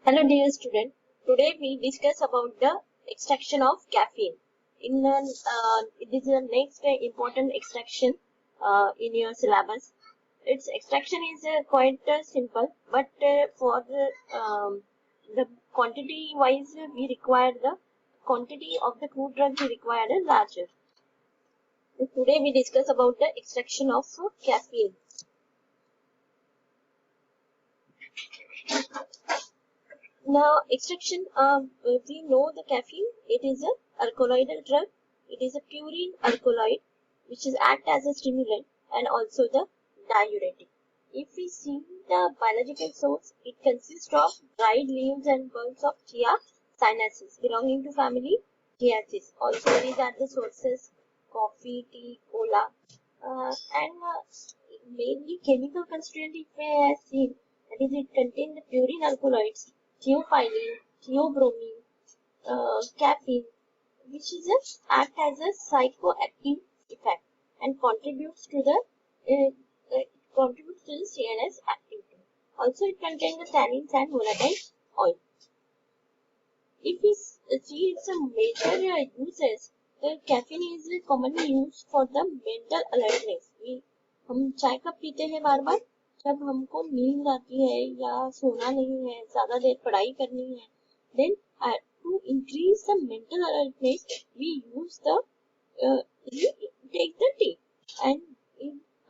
Hello dear student, today we discuss about the extraction of caffeine. This is the next important extraction in your syllabus. Its extraction is quite simple, but for the quantity wise we require the quantity of the crude drug we require is larger. So today we discuss about the extraction of caffeine. Now, extraction, we know the caffeine, it is a alkaloidal drug. It is a purine alkaloid, which is act as a stimulant and also the diuretic. If we see the biological source, it consists of dried leaves and bulbs of Chia sinensis belonging to family Chiaceae. Also, these are the sources: coffee, tea, cola, mainly chemical constituent. If we have seen, that is, it contains the purine alkaloids, theophylline, theobromine, caffeine, which is act as a psychoactive effect and contributes to the CNS activity. Also, it contains the tannins and volatile oil. If we see its major uses, the caffeine is commonly used for the mental alertness. हम चाय कब पीते हैं बार बार जब हमको नींद आती है या सोना नहीं है, ज्यादा देर पढ़ाई करनी है. Then to increase the mental alertness, we take the tea, and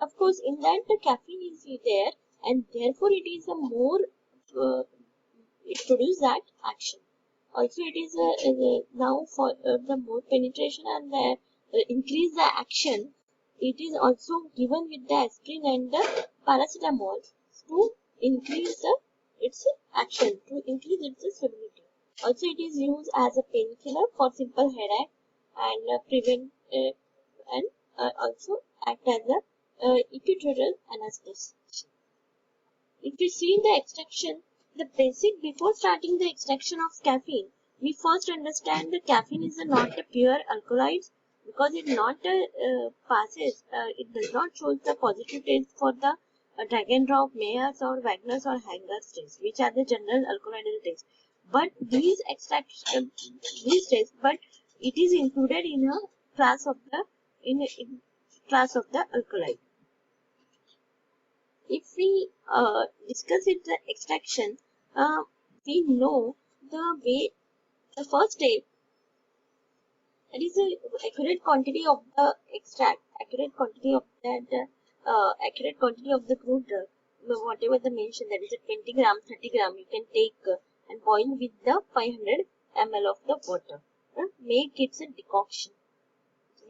of course in that the caffeine is there, and therefore it is a more it produces that action. Also, it is now for the more penetration and the increase the action. It is also given with the aspirin and the paracetamol to increase its action, to increase its stability. Also, it is used as a painkiller for simple headache and prevent and also act as a epidural anesthesia. If we see the extraction, the basic before starting the extraction of caffeine, we first understand the caffeine is not a pure alkaloid because it not it does not show the positive taste for the drag and drop, Mayer's or Wagner's or Hanger's taste, which are the general alkaloidal taste. But these taste, but it is included in a class of the class of the alkaloid. If we discuss it the extraction, we know the way. The first step, that is the accurate quantity of the extract, accurate quantity of that, accurate quantity of the crude drug, whatever the mention, that is a 20 gram, 30 gram, you can take and boil with the 500 ml of the water. Make it a decoction.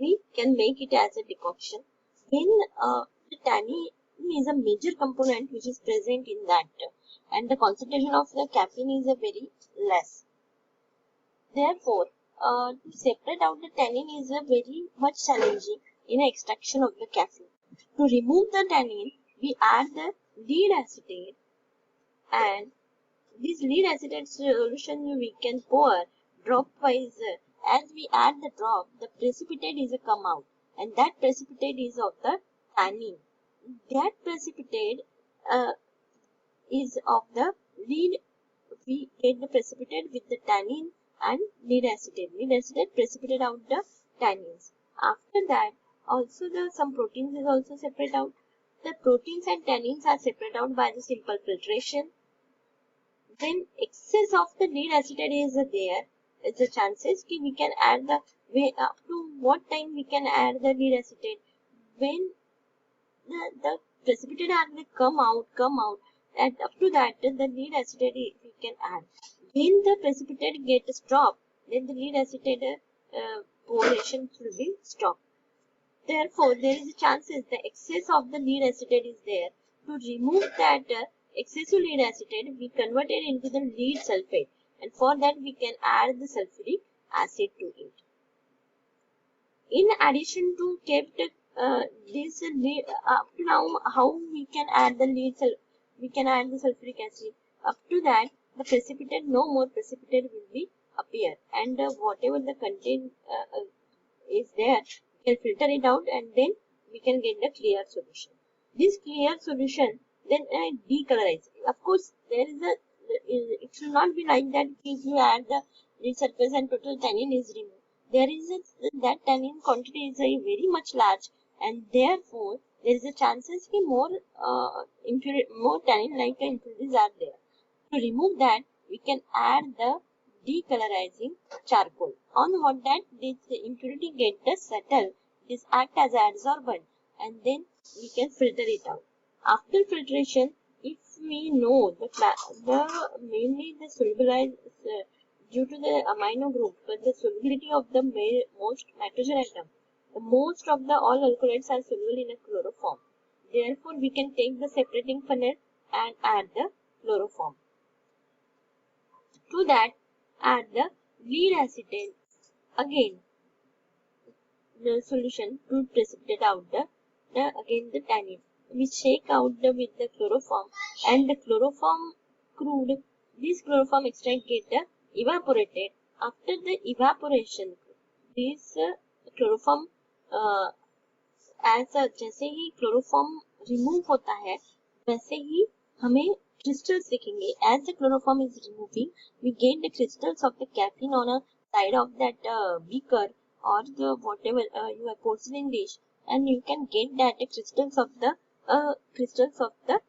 We can make it as a decoction. Then the tannin is a major component which is present in that, and the concentration of the caffeine is a very less. Therefore, to separate out the tannin is a very much challenging in extraction of the caffeine. To remove the tannin, we add the lead acetate, and this lead acetate solution we can pour drop wise. As we add the drop, the precipitate is a come out, and that precipitate is of the tannin. That precipitate is of the lead. We get the precipitate with the tannin and lead acetate. Lead acetate precipitate out the tannins. After that, also some proteins is also separate out. The proteins and tannins are separated out by the simple filtration. When excess of the lead acetate is there, it's a chances that we can add the up to what time we can add the lead acetate. When the precipitate will come out, and up to that the lead acetate we can add. When the precipitate gets dropped, then the lead acetate portion will be stopped. Therefore, there is a chances the excess of the lead acetate is there. To remove that excessive lead acetate, we convert it into the lead sulfate, and for that we can add the sulfuric acid to it. In addition to kept this lead, up to now, how we can add the sulfuric acid. Up to that, the precipitate, no more precipitate will be appear, and whatever the content is there, we can filter it out, and then we can get the clear solution. This clear solution then decolorize. Of course, there is a it should not be like that if you add the lead surface and total tannin is removed. There is that tannin quantity is very much large, and therefore there is a chances that more tannin like impurities are there. To remove that, we can add the decolorizing charcoal. On what that this impurity get the settle, this act as an adsorbent, and then we can filter it out. After filtration, if we know the mainly the solubilized due to the amino group, but the solubility of the most nitrogen atom, most of the all alkaloids are soluble in a chloroform. Therefore, we can take the separating funnel and add the chloroform. To that, add the lead acetate. Again, the solution to precipitate out the tannin. We shake out with the chloroform, and the chloroform crude. This chloroform extract get evaporated. After the evaporation, this chloroform जैसे ही chloroform remove होता है वैसे ही हमें crystals दिखेंगे. As the chloroform is removing, we get the crystals of the caffeine on a side of that beaker or the whatever your porcelain dish, and you can get that crystals of the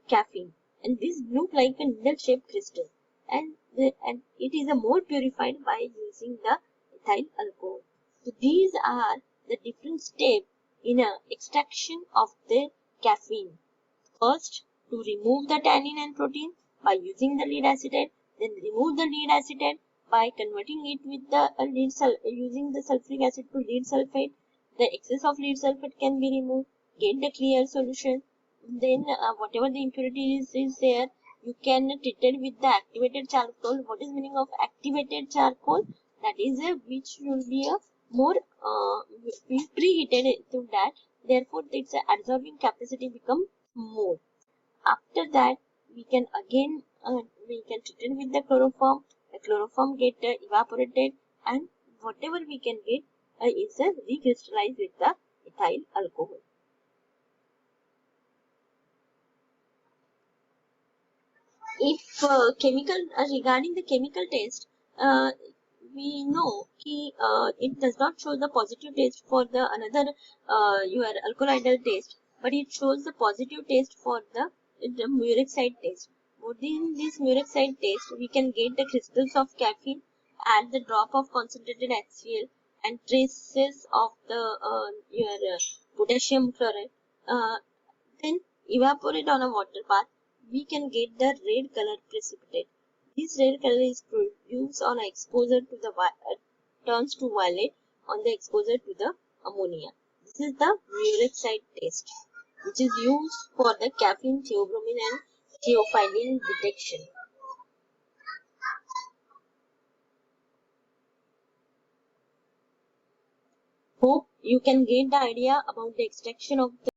caffeine, and this look like a needle-shaped crystal, and it is more purified by using the ethyl alcohol. So these are the different steps in a extraction of the caffeine. First, to remove the tannin and protein by using the lead acetate, then remove the lead acetate by converting it with the using the sulfuric acid to lead sulfate. The excess of lead sulfate can be removed, get the clear solution. Then whatever the impurity is there, you can treat it with the activated charcoal. What is meaning of activated charcoal? That is which will be a more preheated to that. Therefore, its absorbing capacity become more. After that, we can again treat it with the chloroform. The chloroform get evaporated, and whatever we can get is recrystallized with the ethyl alcohol. If regarding the chemical taste, we know it does not show the positive taste for the another your alkaloidal taste, but it shows the positive taste for the muric side taste. Within this muric side taste, we can get the crystals of caffeine, add the drop of concentrated HCl, and traces of the your potassium chloride. Then evaporate on a water bath, we can get the red color precipitate. This red color is produced on exposure to the turns to violet on the exposure to the ammonia. This is the muric side test, which is used for the caffeine, theobromine, and theophylline detection. Hope you can get the idea about the extraction of the